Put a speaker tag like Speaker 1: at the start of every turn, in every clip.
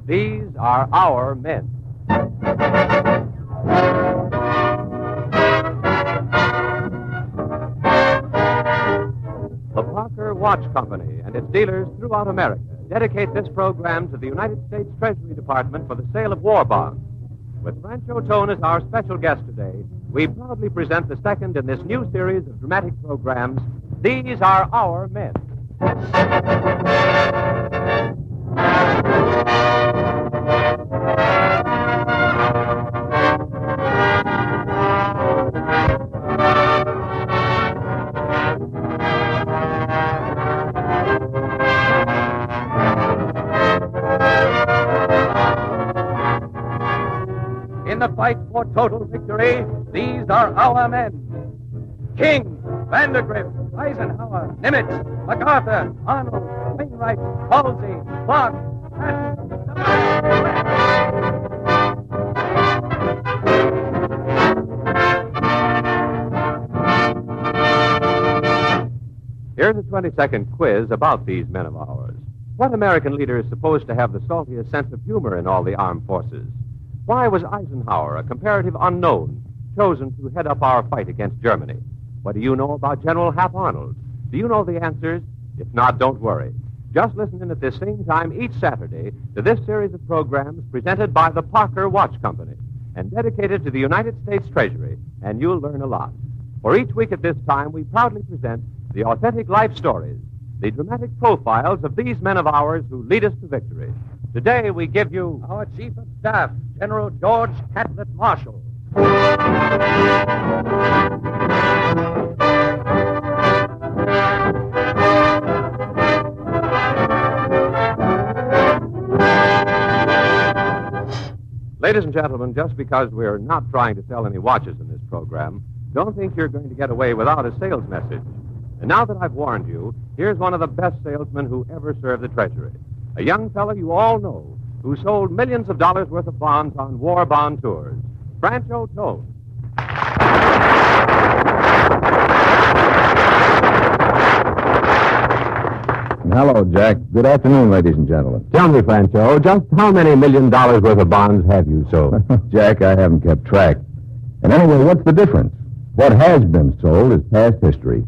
Speaker 1: These are our men. The Parker Watch Company and its dealers throughout America dedicate this program to the United States Treasury Department for the sale of war bonds. With Franchot as our special guest today, we proudly present the second in this new series of dramatic programs, These Are Our Men. In the fight for total victory, these are our men. King, Vandergrift, Eisenhower, Nimitz, MacArthur, Arnold, Wainwright, Halsey, Clark, Patton. Here's a 20-second quiz about these men of ours. What American leader is supposed to have the saltiest sense of humor in all the armed forces? Why was Eisenhower, a comparative unknown, chosen to head up our fight against Germany? What do you know about General Hap Arnold? Do you know the answers? If not, don't worry. Just listen in at this same time each Saturday to this series of programs presented by the Parker Watch Company and dedicated to the United States Treasury, and you'll learn a lot. For each week at this time, we proudly present the authentic life stories, the dramatic profiles of these men of ours who lead us to victory. Today, we give you our Chief of Staff, General George Catlett Marshall. Ladies and gentlemen, just because we're not trying to sell any watches in this program, don't think you're going to get away without a sales message. And now that I've warned you, here's one of the best salesmen who ever served the Treasury. A young fellow you all know who sold millions of dollars worth of bonds on war bond tours. Franchot.
Speaker 2: Hello, Jack. Good afternoon, ladies and gentlemen.
Speaker 3: Tell me, Franchot, just how many $1 million worth of bonds have you sold?
Speaker 2: Jack, I haven't kept track. And anyway, what's the difference? What has been sold is past history.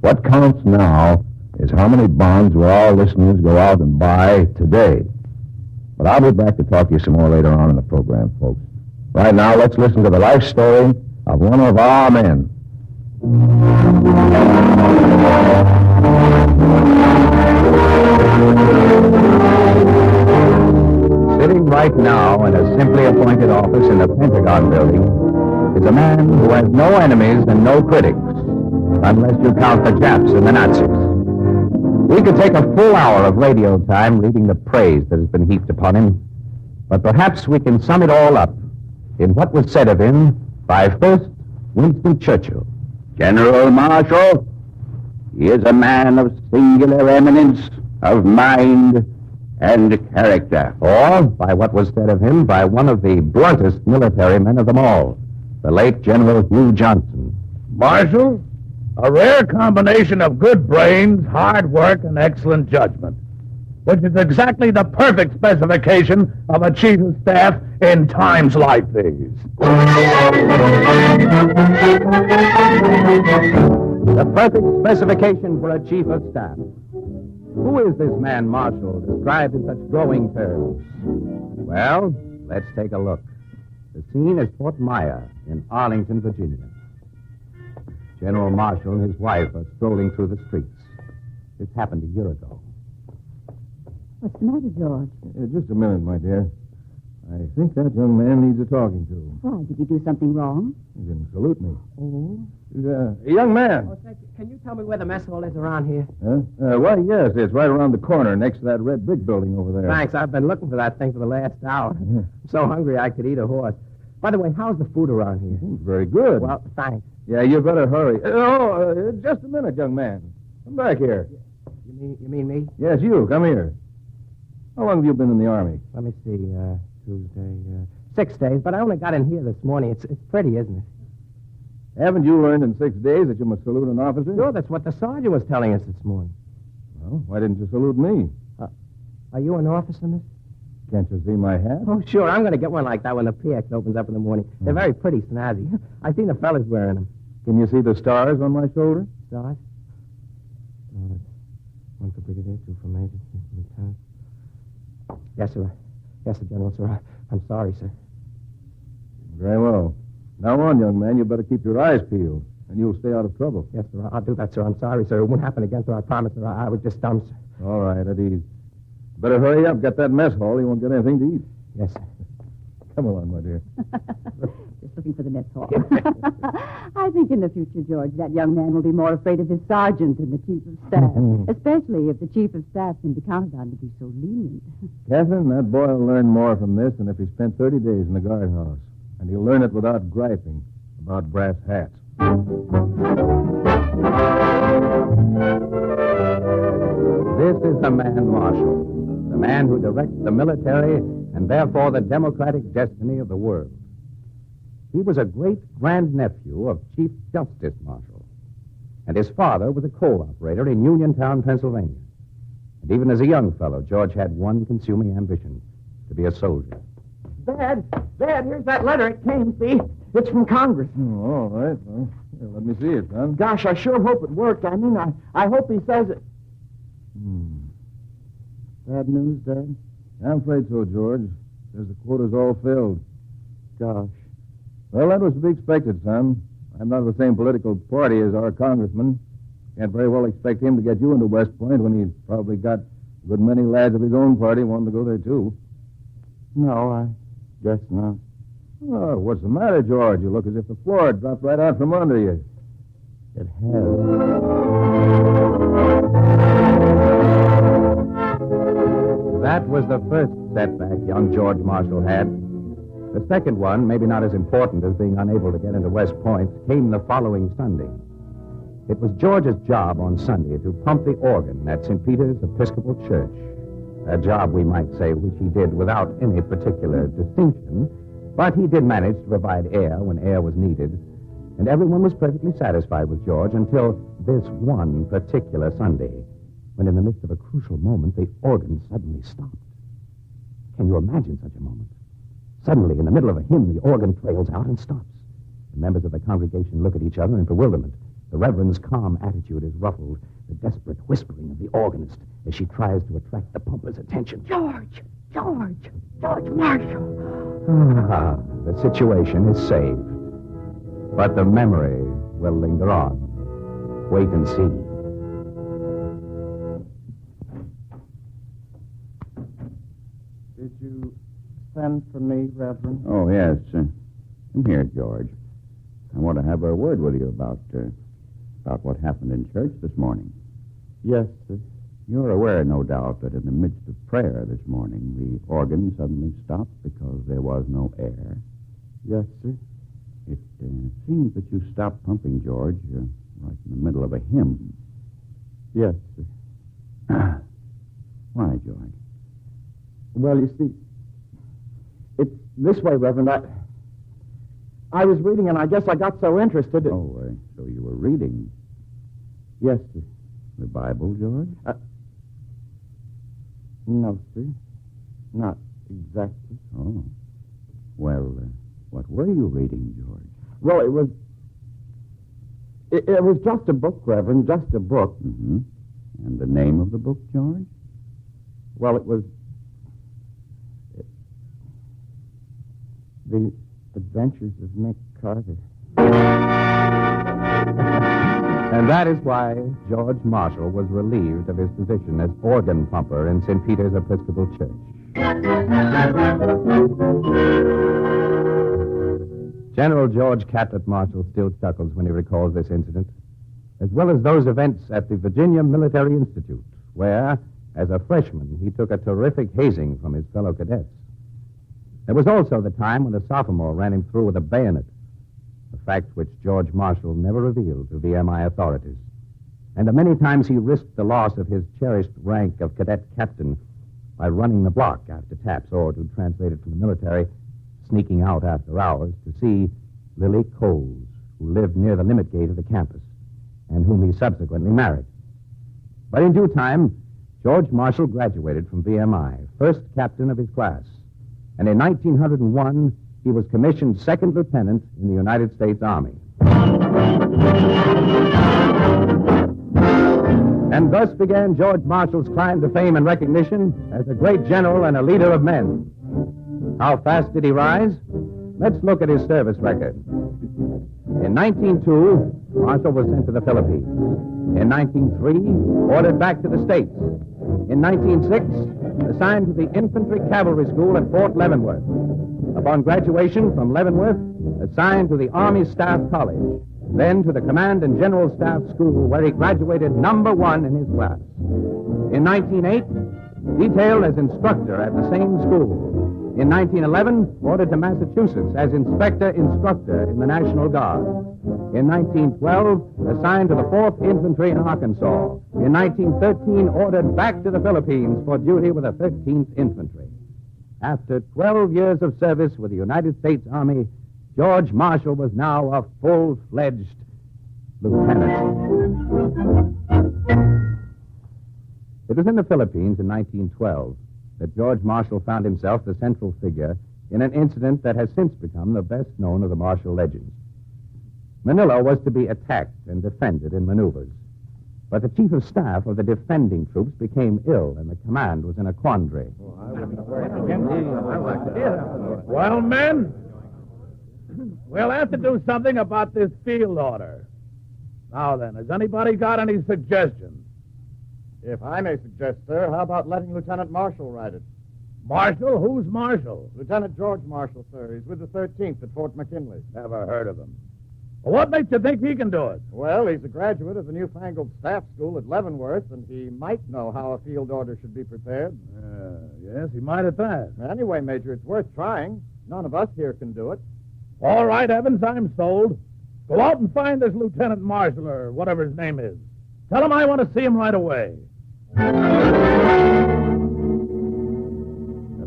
Speaker 2: What counts now is how many bonds will our listeners go out and buy today. But I'll be back to talk to you some more later on in the program, folks. Right now, let's listen to the life story of one of our men.
Speaker 3: Sitting right now in a simply appointed office in the Pentagon building is a man who has no enemies and no critics, unless you count the Japs and the Nazis. We could take a full hour of radio time reading the praise that has been heaped upon him, but perhaps we can sum it all up in what was said of him by first Winston Churchill.
Speaker 4: General Marshall, he is a man of singular eminence, of mind and character.
Speaker 3: Or, by what was said of him by one of the bluntest military men of them all, the late General Hugh Johnson.
Speaker 5: Marshall, a rare combination of good brains, hard work, and excellent judgment, which is exactly the perfect specification of a chief of staff in times like these.
Speaker 3: The perfect specification for a chief of staff. Who is this man, Marshall, described in such glowing terms? Well, let's take a look. The scene is Fort Myer in Arlington, Virginia. General Marshall and his wife are strolling through the streets. This happened a year ago.
Speaker 6: What's the matter, George?
Speaker 2: Just a minute, my dear. I think that young man needs a talking to.
Speaker 6: Why, did he do something wrong?
Speaker 2: He didn't salute me.
Speaker 6: Oh?
Speaker 2: He's a young man.
Speaker 7: Oh, say, can you tell me where the mess hall is around here?
Speaker 2: Well, yes, it's right around the corner next to that red brick building over there.
Speaker 7: Thanks. I've been looking for that thing for the last hour. I'm so hungry I could eat a horse. By the way, how's the food around here?
Speaker 2: It's very good.
Speaker 7: Well, thanks.
Speaker 2: Yeah, you better hurry. Just a minute, young man. Come back here.
Speaker 7: You mean me?
Speaker 2: Yes, you. Come here. How long have you been in the Army?
Speaker 7: Let me see. Tuesday, 6 days, but I only got in here this morning. It's pretty, isn't it?
Speaker 2: Haven't you learned in 6 days that you must salute an officer?
Speaker 7: Sure, that's what the sergeant was telling us this morning.
Speaker 2: Well, why didn't you salute me?
Speaker 7: Are you an officer, miss?
Speaker 2: Can't you see my hat?
Speaker 7: Oh, sure. I'm going to get one like that when the PX opens up in the morning. They're very pretty, snazzy. I've seen the fellas wearing them.
Speaker 2: Can you see the stars on my shoulder?
Speaker 7: Stars? Oh, one for brigadier, two for major, three for lieutenant. Yes, sir. Yes, sir, General, sir. I'm sorry, sir.
Speaker 2: Very well. Now on, young man, you better keep your eyes peeled, and you'll stay out of trouble.
Speaker 7: Yes, sir. I'll do that, sir. I'm sorry, sir. It won't happen again, sir. I promise, sir. I was just dumb, sir.
Speaker 2: All right, at ease. Better hurry up. Get that mess hall. You won't get anything to eat.
Speaker 7: Yes, sir.
Speaker 2: Come along, my dear.
Speaker 6: Just looking for the mess hall. I think in the future, George, that young man will be more afraid of his sergeant than the chief of staff, especially if the chief of staff can be counted on to be so lenient.
Speaker 2: Catherine, that boy will learn more from this than if he spent 30 days in the guardhouse. And he'll learn it without griping about brass hats.
Speaker 3: This is the man Marshall, the man who directs the military and therefore the democratic destiny of the world. He was a great-grandnephew of Chief Justice Marshall, and his father was a coal operator in Uniontown, Pennsylvania. And even as a young fellow, George had one consuming ambition, to be a soldier.
Speaker 7: Dad, here's that letter. It came, see? It's from Congress.
Speaker 2: Oh, all right. Well, here, let me see it, son.
Speaker 7: Gosh, I sure hope it worked. I mean, I hope he says it. Bad news, Dad?
Speaker 2: I'm afraid so, George. Says the quota's all filled.
Speaker 7: Gosh.
Speaker 2: Well, that was to be expected, son. I'm not of the same political party as our congressman. Can't very well expect him to get you into West Point when he's probably got a good many lads of his own party wanting to go there, too.
Speaker 7: No, I guess not.
Speaker 2: Oh, what's the matter, George? You look as if the floor had dropped right out from under you.
Speaker 7: It has.
Speaker 3: That was the first setback young George Marshall had. The second one, maybe not as important as being unable to get into West Point, came the following Sunday. It was George's job on Sunday to pump the organ at St. Peter's Episcopal Church. A job, we might say, which he did without any particular distinction, but he did manage to provide air when air was needed, and everyone was perfectly satisfied with George until this one particular Sunday, when in the midst of a crucial moment, the organ suddenly stopped. Can you imagine such a moment? Suddenly, in the middle of a hymn, the organ trails out and stops. The members of the congregation look at each other in bewilderment. The Reverend's calm attitude is ruffled. The desperate whispering of the organist as she tries to attract the pumper's attention.
Speaker 6: George Marshall.
Speaker 3: The situation is saved. But the memory will linger on. Wait and see.
Speaker 7: Did you send for me, Reverend?
Speaker 4: Oh, yes. Come here, George. I want to have a word with you about what happened in church this morning.
Speaker 7: Yes, sir.
Speaker 4: You're aware, no doubt, that in the midst of prayer this morning, the organ suddenly stopped because there was no air.
Speaker 7: Yes, sir.
Speaker 4: It seems that you stopped pumping, George, right in the middle of a hymn.
Speaker 7: Yes, sir.
Speaker 4: Why, George?
Speaker 7: Well, you see, it's this way, Reverend. I was reading, and I guess I got so interested.
Speaker 4: Oh, so you were reading.
Speaker 7: Yes, sir.
Speaker 4: The Bible, George?
Speaker 7: No, sir. Not exactly.
Speaker 4: Oh. Well, what were you reading, George?
Speaker 7: Well, it was just a book, Reverend, just a book.
Speaker 4: Mm-hmm. And the name of the book, George?
Speaker 7: Well, it was The Adventures of Nick Carter.
Speaker 3: And that is why George Marshall was relieved of his position as organ pumper in St. Peter's Episcopal Church. General George Catlett Marshall still chuckles when he recalls this incident, as well as those events at the Virginia Military Institute, where, as a freshman, he took a terrific hazing from his fellow cadets. There was also the time when a sophomore ran him through with a bayonet, a fact which George Marshall never revealed to VMI authorities. And the many times he risked the loss of his cherished rank of cadet captain by running the block after taps, or, to translate it from the military, sneaking out after hours to see Lily Coles, who lived near the limit gate of the campus, and whom he subsequently married. But in due time, George Marshall graduated from VMI, first captain of his class. And in 1901, he was commissioned second lieutenant in the United States Army. And thus began George Marshall's climb to fame and recognition as a great general and a leader of men. How fast did he rise? Let's look at his service record. In 1902, Marshall was sent to the Philippines. In 1903, ordered back to the States. In 1906, assigned to the Infantry Cavalry School at Fort Leavenworth. Upon graduation from Leavenworth, assigned to the Army Staff College, then to the Command and General Staff School, where he graduated number 1 in his class. In 1908, detailed as instructor at the same school. In 1911, ordered to Massachusetts as inspector-instructor in the National Guard. In 1912, assigned to the 4th Infantry in Arkansas. In 1913, ordered back to the Philippines for duty with the 13th Infantry. After 12 years of service with the United States Army, George Marshall was now a full-fledged lieutenant. It was in the Philippines in 1912 that George Marshall found himself the central figure in an incident that has since become the best known of the Marshall legends. Manila was to be attacked and defended in maneuvers. But the chief of staff of the defending troops became ill, and the command was in a quandary.
Speaker 5: Well, men, we'll have to do something about this field order. Now then, has anybody got any suggestions?
Speaker 8: If I may suggest, sir, how about letting Lieutenant Marshall write it?
Speaker 5: Marshall? Who's Marshall?
Speaker 8: Lieutenant George Marshall, sir. He's with the 13th at Fort McKinley.
Speaker 5: Never heard of him. Well, what makes you think he can do it?
Speaker 8: Well, he's a graduate of the newfangled staff school at Leavenworth, and he might know how a field order should be prepared.
Speaker 5: Yes, he might at that.
Speaker 8: Anyway, Major, it's worth trying. None of us here can do it.
Speaker 5: All right, Evans, I'm sold. Go out and find this Lieutenant Marshall, or whatever his name is. Tell him I want to see him right away.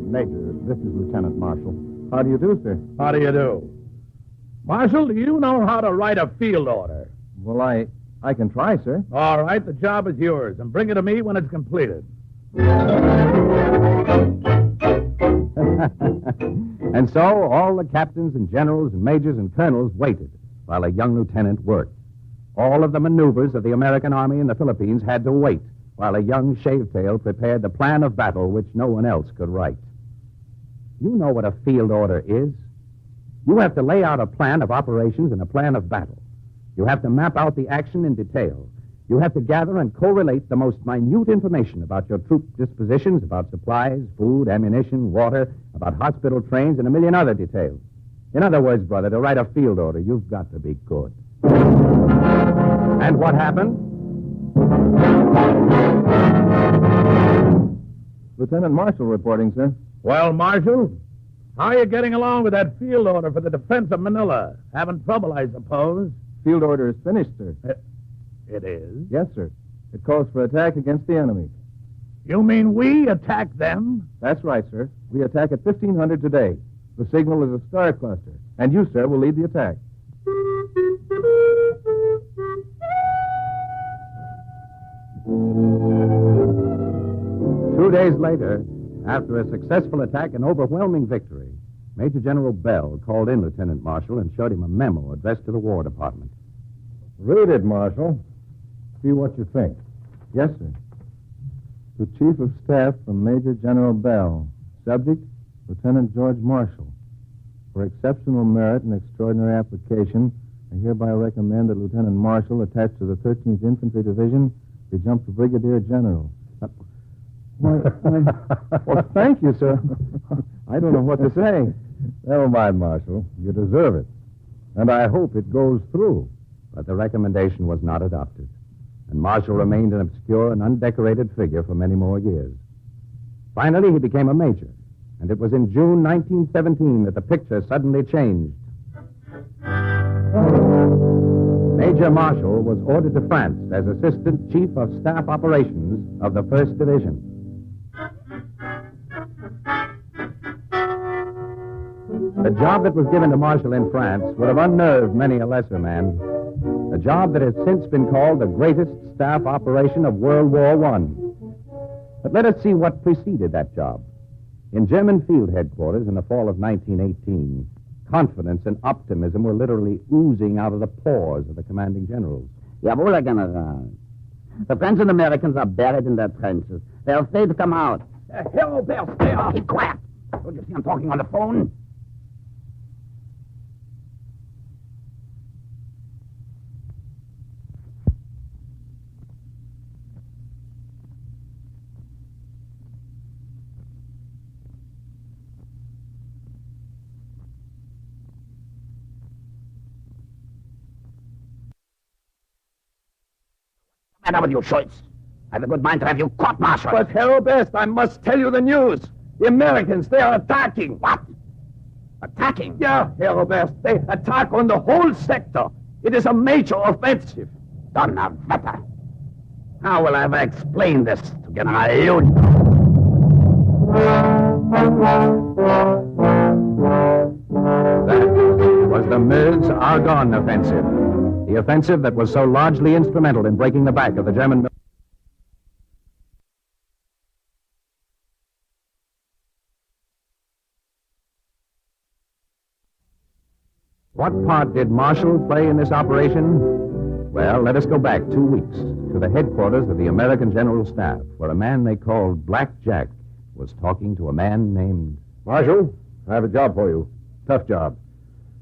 Speaker 8: Major, this is Lieutenant Marshall.
Speaker 5: How do you do, sir? How do you do? Marshall, do you know how to write a field order?
Speaker 8: Well, I can try, sir.
Speaker 5: All right, the job is yours, and bring it to me when it's completed.
Speaker 3: And so all the captains and generals and majors and colonels waited while a young lieutenant worked. All of the maneuvers of the American Army in the Philippines had to wait while a young shavetail prepared the plan of battle which no one else could write. You know what a field order is? You have to lay out a plan of operations and a plan of battle. You have to map out the action in detail. You have to gather and correlate the most minute information about your troop dispositions, about supplies, food, ammunition, water, about hospital trains, and a million other details. In other words, brother, to write a field order, you've got to be good. And what happened?
Speaker 8: Lieutenant Marshall reporting, sir.
Speaker 5: Well, Marshall, how are you getting along with that field order for the defense of Manila? Having trouble, I suppose.
Speaker 8: Field order is finished, sir.
Speaker 5: It is?
Speaker 8: Yes, sir. It calls for attack against the enemy.
Speaker 5: You mean we attack them?
Speaker 8: That's right, sir. We attack at 1500 today. The signal is a star cluster. And you, sir, will lead the attack.
Speaker 3: Two days later, after a successful attack and overwhelming victory, Major General Bell called in Lieutenant Marshall and showed him a memo addressed to the War Department.
Speaker 2: Read it, Marshal. See what you think.
Speaker 8: Yes, sir. To Chief of Staff from Major General Bell. Subject, Lieutenant George Marshall. For exceptional merit and extraordinary application, I hereby recommend that Lieutenant Marshall, attached to the 13th Infantry Division, be jumped to Brigadier General. Well, thank you, sir. I don't know what to say.
Speaker 2: Never mind, Marshal. You deserve it. And I hope it goes through.
Speaker 3: But the recommendation was not adopted, and Marshall remained an obscure and undecorated figure for many more years. Finally, he became a major, and it was in June 1917 that the picture suddenly changed. Major Marshall was ordered to France as Assistant Chief of Staff Operations of the 1st Division. The job that was given to Marshall in France would have unnerved many a lesser man. A job that has since been called the greatest staff operation of World War I. But let us see what preceded that job. In German field headquarters in the fall of 1918, confidence and optimism were literally oozing out of the pores of the commanding generals.
Speaker 4: Jawohl, General. The French and Americans are buried in their trenches. They're afraid to come out.
Speaker 3: Hello, Bill, stay off.
Speaker 4: Keep quiet. Don't you see I'm talking on the phone? What's the matter with you, Schultz? I have a good mind to have you court-martialed.
Speaker 7: But, Herr Oberst, I must tell you the news. The Americans, they are attacking.
Speaker 4: What? Attacking?
Speaker 7: Yeah, Herr Oberst, they attack on the whole sector. It is a major offensive.
Speaker 4: Donnerwetter. How will I ever explain this to General Ludendorff?
Speaker 3: That was the Meuse-Argonne offensive. The offensive that was so largely instrumental in breaking the back of the German military. What part did Marshall play in this operation? Well, let us go back 2 weeks to the headquarters of the American General Staff, where a man they called Black Jack was talking to a man named...
Speaker 2: Marshal, I have a job for you. Tough job.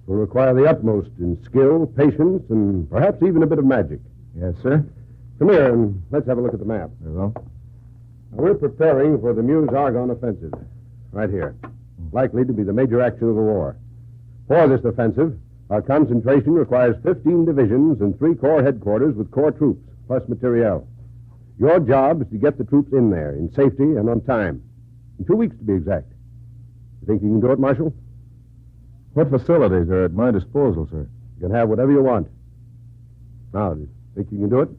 Speaker 2: Will require the utmost in skill, patience, and perhaps even a bit of magic.
Speaker 8: Yes, sir.
Speaker 2: Come here and let's have a look at the map.
Speaker 8: Very well.
Speaker 2: Now, we're preparing for the Meuse-Argonne offensive. Right here. Likely to be the major action of the war. For this offensive, our concentration requires 15 divisions and 3 corps headquarters with corps troops, plus materiel. Your job is to get the troops in there in safety and on time. In 2 weeks, to be exact. You think you can do it, Marshal?
Speaker 8: What facilities are at my disposal, sir?
Speaker 2: You can have whatever you want. Now, do you think you can do it?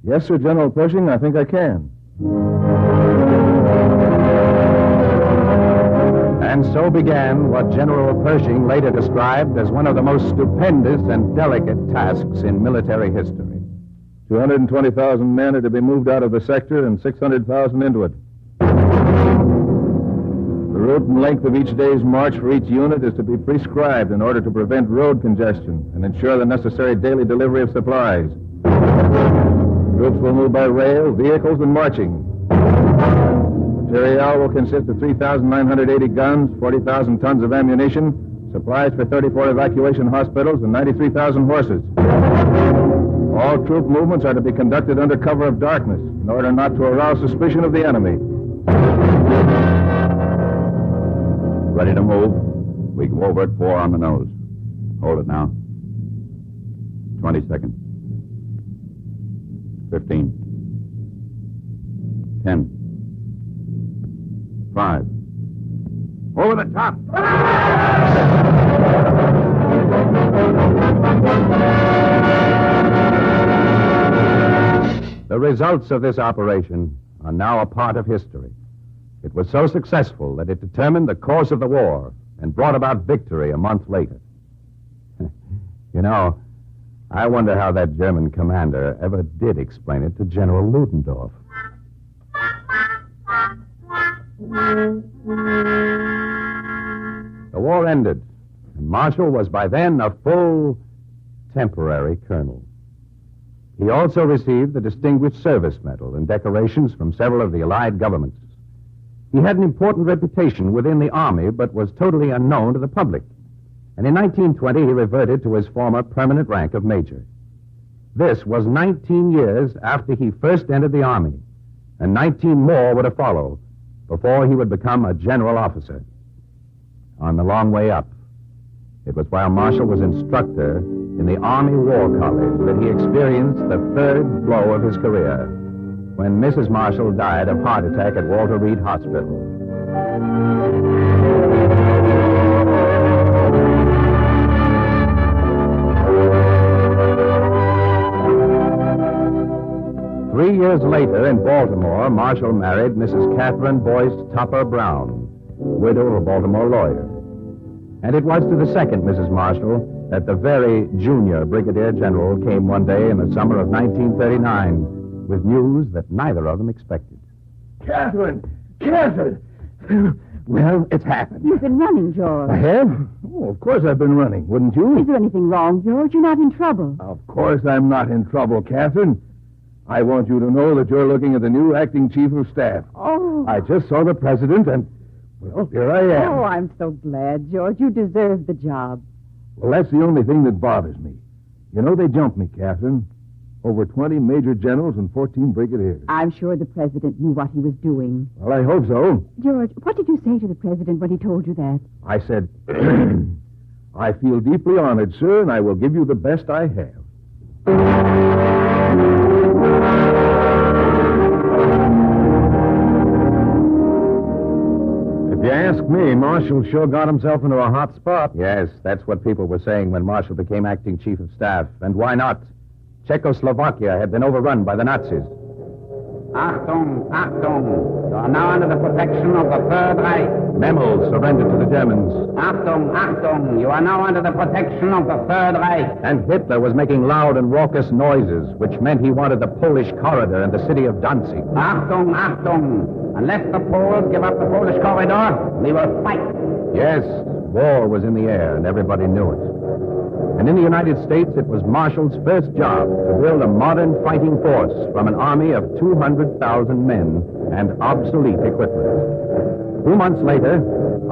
Speaker 8: Yes, sir, General Pershing, I think I can.
Speaker 3: And so began what General Pershing later described as one of the most stupendous and delicate tasks in military history.
Speaker 8: 220,000 men are to be moved out of the sector and 600,000 into it. The route and length of each day's march for each unit is to be prescribed in order to prevent road congestion and ensure the necessary daily delivery of supplies. Troops will move by rail, vehicles, and marching. Materiel will consist of 3,980 guns, 40,000 tons of ammunition, supplies for 34 evacuation hospitals, and 93,000 horses. All troop movements are to be conducted under cover of darkness in order not to arouse suspicion of the enemy.
Speaker 4: Ready to move? We go over at 4 on the nose. Hold it now. 20 seconds. 15. 10. 5. Over the top.
Speaker 3: The results of this operation are now a part of history. It was so successful that it determined the course of the war and brought about victory a month later. You know, I wonder how that German commander ever did explain it to General Ludendorff. The war ended, and Marshall was by then a full temporary colonel. He also received the Distinguished Service Medal and decorations from several of the Allied governments. He had an important reputation within the Army, but was totally unknown to the public. And in 1920, he reverted to his former permanent rank of major. This was 19 years after he first entered the Army, and 19 more were to follow before he would become a general officer. On the long way up, it was while Marshall was instructor in the Army War College that he experienced the third blow of his career, when Mrs. Marshall died of heart attack at Walter Reed Hospital. Three years later, in Baltimore, Marshall married Mrs. Catherine Boyce Tupper Brown, widow of a Baltimore lawyer. And it was to the second Mrs. Marshall that the very junior brigadier general came one day in the summer of 1939 with news that neither of them expected.
Speaker 5: Catherine! Well, it's happened.
Speaker 6: You've been running, George.
Speaker 5: I have? Oh, of course I've been running, wouldn't you?
Speaker 6: Is there anything wrong, George? You're not in trouble.
Speaker 5: Of course I'm not in trouble, Catherine. I want you to know that you're looking at the new acting chief of staff.
Speaker 6: Oh.
Speaker 5: I just saw the president and, well, here I am.
Speaker 6: Oh, I'm so glad, George. You deserve the job.
Speaker 5: Well, that's the only thing that bothers me. You know, they jumped me, Catherine. Over 20 major generals and 14 brigadiers.
Speaker 6: I'm sure the president knew what he was doing.
Speaker 5: Well, I hope so.
Speaker 6: George, what did you say to the president when he told you that?
Speaker 5: I said, I feel deeply honored, sir, and I will give you the best I have.
Speaker 2: If you ask me, Marshall sure got himself into a hot spot.
Speaker 3: Yes, that's what people were saying when Marshall became acting chief of staff. And why not? Czechoslovakia had been overrun by the Nazis.
Speaker 4: Achtung, Achtung. You are now under the protection of the Third Reich.
Speaker 3: Memel surrendered to the Germans.
Speaker 4: Achtung, Achtung. You are now under the protection of the Third Reich.
Speaker 3: And Hitler was making loud and raucous noises, which meant he wanted the Polish corridor and the city of Danzig.
Speaker 4: Achtung, Achtung. Unless the Poles give up the Polish corridor, we will fight.
Speaker 3: Yes, war was in the air, and everybody knew it. And in the United States, it was Marshall's first job to build a modern fighting force from an army of 200,000 men and obsolete equipment. 2 months later,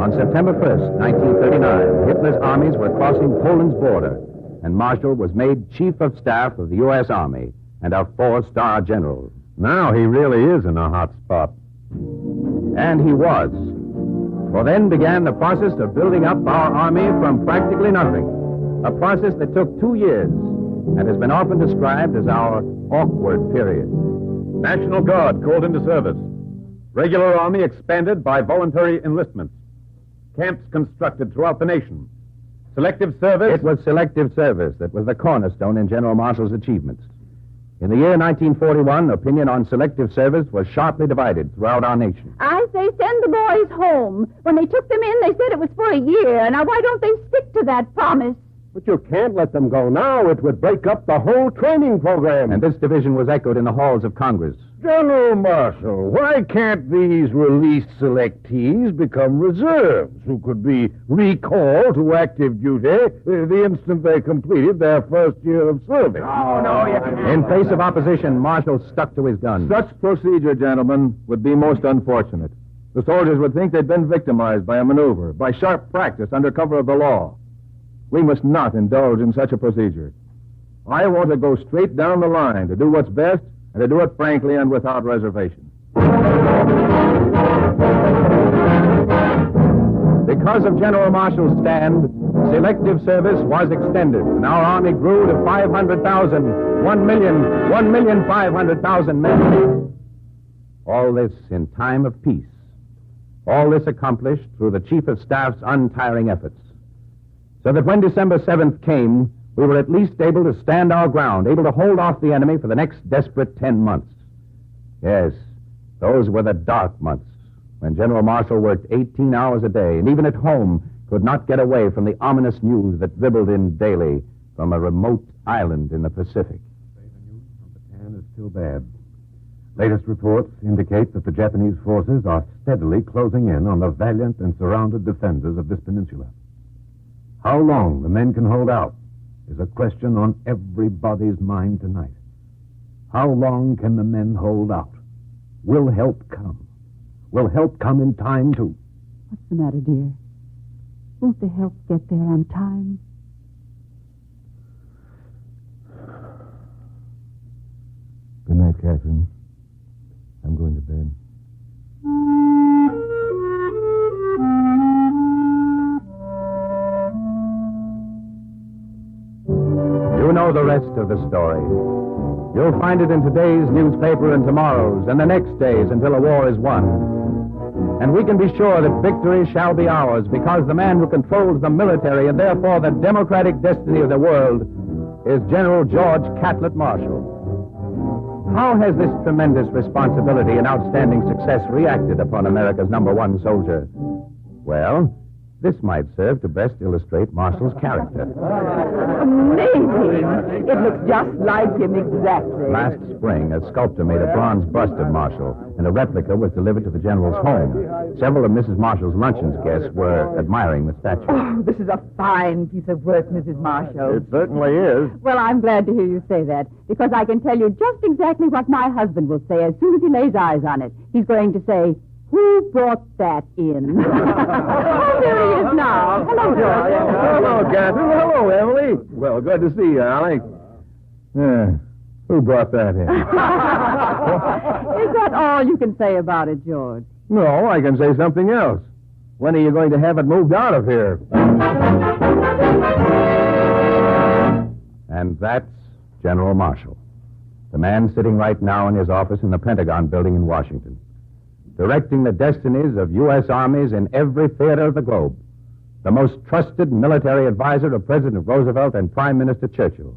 Speaker 3: on September 1st, 1939, Hitler's armies were crossing Poland's border, and Marshall was made Chief of Staff of the U.S. Army and a 4-star general.
Speaker 2: Now he really is in a hot spot.
Speaker 3: And he was. For then began the process of building up our army from practically nothing. A process that took 2 years and has been often described as our awkward period.
Speaker 2: National Guard called into service. Regular Army expanded by voluntary enlistments. Camps constructed throughout the nation. Selective service...
Speaker 3: It was selective service that was the cornerstone in General Marshall's achievements. In the year 1941, opinion on selective service was sharply divided throughout our nation.
Speaker 6: I say send the boys home. When they took them in, they said it was for a year. Now, why don't they stick to that promise?
Speaker 2: But you can't let them go now. It would break up the whole training program.
Speaker 3: And this division was echoed in the halls of Congress.
Speaker 5: General Marshall, why can't these released selectees become reserves who could be recalled to active duty the instant they completed their first year of service?
Speaker 3: In face of opposition, Marshall stuck to his guns.
Speaker 8: Such procedure, gentlemen, would be most unfortunate. The soldiers would think they'd been victimized by a maneuver, by sharp practice under cover of the law. We must not indulge in such a procedure. I want to go straight down the line to do what's best and to do it frankly and without reservation.
Speaker 3: Because of General Marshall's stand, selective service was extended, and our army grew to 500,000, 1,500,000 men. All this in time of peace. All this accomplished through the Chief of Staff's untiring efforts. So that when December 7th came, we were at least able to stand our ground, able to hold off the enemy for the next desperate 10 months. Yes, those were the dark months, when General Marshall worked 18 hours a day, and even at home could not get away from the ominous news that dribbled in daily from a remote island in the Pacific.
Speaker 2: The news from Japan is still bad. Latest reports indicate that the Japanese forces are steadily closing in on the valiant and surrounded defenders of this peninsula. How long the men can hold out is a question on everybody's mind tonight. How long can the men hold out? Will help come? Will help come in time to...
Speaker 6: What's the matter, dear? Won't the help get there on time?
Speaker 8: Good night, Catherine. I'm going to bed.
Speaker 3: You know the rest of the story. You'll find it in today's newspaper and tomorrow's and the next day's until a war is won. And we can be sure that victory shall be ours because the man who controls the military and therefore the democratic destiny of the world is General George Catlett Marshall. How has this tremendous responsibility and outstanding success reacted upon America's #1 soldier? Well, This might serve to best illustrate Marshall's character.
Speaker 6: Amazing. It looks just like him exactly.
Speaker 3: Last spring, a sculptor made a bronze bust of Marshall, and a replica was delivered to the General's home. Several of Mrs. Marshall's luncheon's guests were admiring the statue.
Speaker 6: Oh, this is a fine piece of work, Mrs. Marshall.
Speaker 2: It certainly is.
Speaker 6: Well, I'm glad to hear you say that, because I can tell you just exactly what my husband will say as soon as he lays eyes on it. He's going to say, "Who brought that in?" Oh, there he is now. Hello, George.
Speaker 2: Hello, Catherine. Hello, Emily. Well, good to see you, Allie. Who brought that in?
Speaker 6: Is that all you can say about it, George?
Speaker 2: No, I can say something else. When are you going to have it moved out of here?
Speaker 3: And that's General Marshall, the man sitting right now in his office in the Pentagon building in Washington, directing the destinies of U.S. armies in every theater of the globe, the most trusted military advisor of President Roosevelt and Prime Minister Churchill,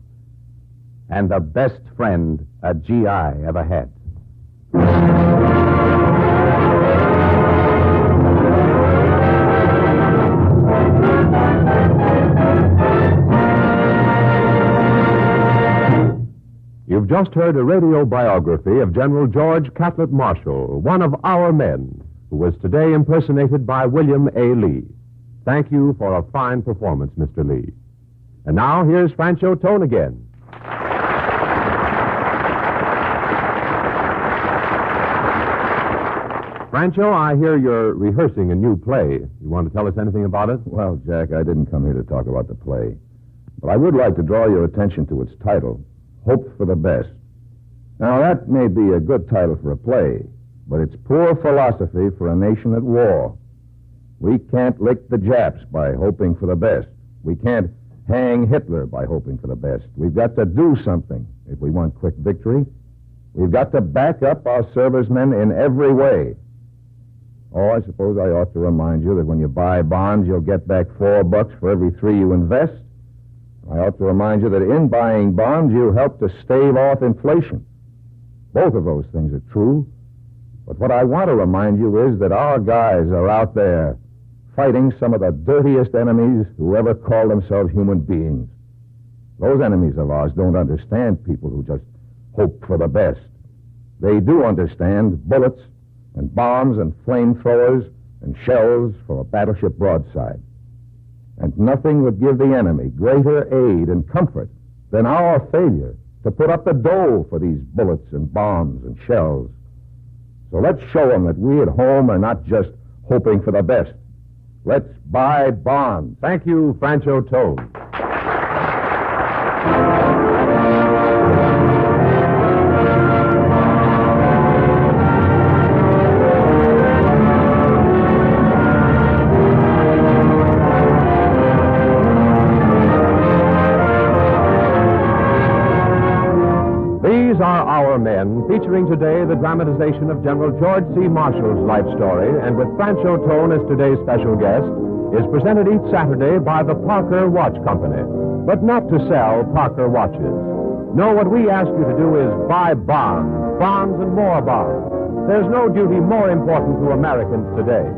Speaker 3: and the best friend a GI ever had.
Speaker 1: You've just heard a radio biography of General George Catlett Marshall, one of our men, who was today impersonated by William A. Lee. Thank you for a fine performance, Mr. Lee. And now, here's Franchot Tone again. Franchot, I hear you're rehearsing a new play. You want to tell us anything about it?
Speaker 2: Well, Jack, I didn't come here to talk about the play. But I would like to draw your attention to its title, Hope for the Best. Now, that may be a good title for a play, but it's poor philosophy for a nation at war. We can't lick the Japs by hoping for the best. We can't hang Hitler by hoping for the best. We've got to do something if we want quick victory. We've got to back up our servicemen in every way. Oh, I suppose I ought to remind you that when you buy bonds, you'll get back $4 for every 3 you invest. I ought to remind you that in buying bonds, you help to stave off inflation. Both of those things are true. But what I want to remind you is that our guys are out there fighting some of the dirtiest enemies who ever call themselves human beings. Those enemies of ours don't understand people who just hope for the best. They do understand bullets and bombs and flamethrowers and shells from a battleship broadside. And nothing would give the enemy greater aid and comfort than our failure to put up the dough for these bullets and bombs and shells. So let's show them that we at home are not just hoping for the best. Let's buy bonds.
Speaker 1: Thank you, Franchot Tone. These are Our Men, featuring today the dramatization of General George C. Marshall's life story, and with Franchot Tone as today's special guest, is presented each Saturday by the Parker Watch Company, but not to sell Parker watches. No, what we ask you to do is buy bonds, bonds and more bonds. There's no duty more important to Americans today.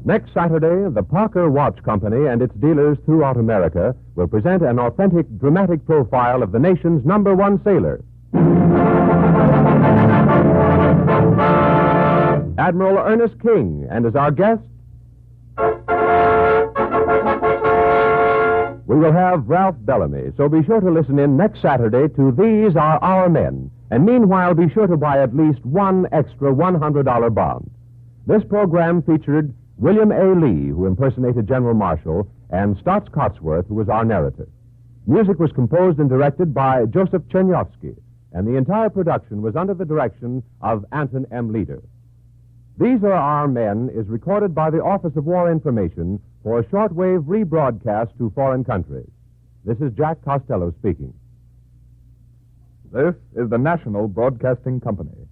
Speaker 1: Next Saturday, the Parker Watch Company and its dealers throughout America will present an authentic, dramatic profile of the nation's #1 sailor. Admiral Ernest King, and as our guest, we will have Ralph Bellamy. So be sure to listen in next Saturday to These Are Our Men. And meanwhile, be sure to buy at least one extra $100 bond. This program featured William A. Lee, who impersonated General Marshall, and Stotts Cotsworth, who was our narrator. Music was composed and directed by Joseph Chernyovsky, and the entire production was under the direction of Anton M. Leader. These Are Our Men is recorded by the Office of War Information for shortwave rebroadcast to foreign countries. This is Jack Costello speaking.
Speaker 9: This is the National Broadcasting Company.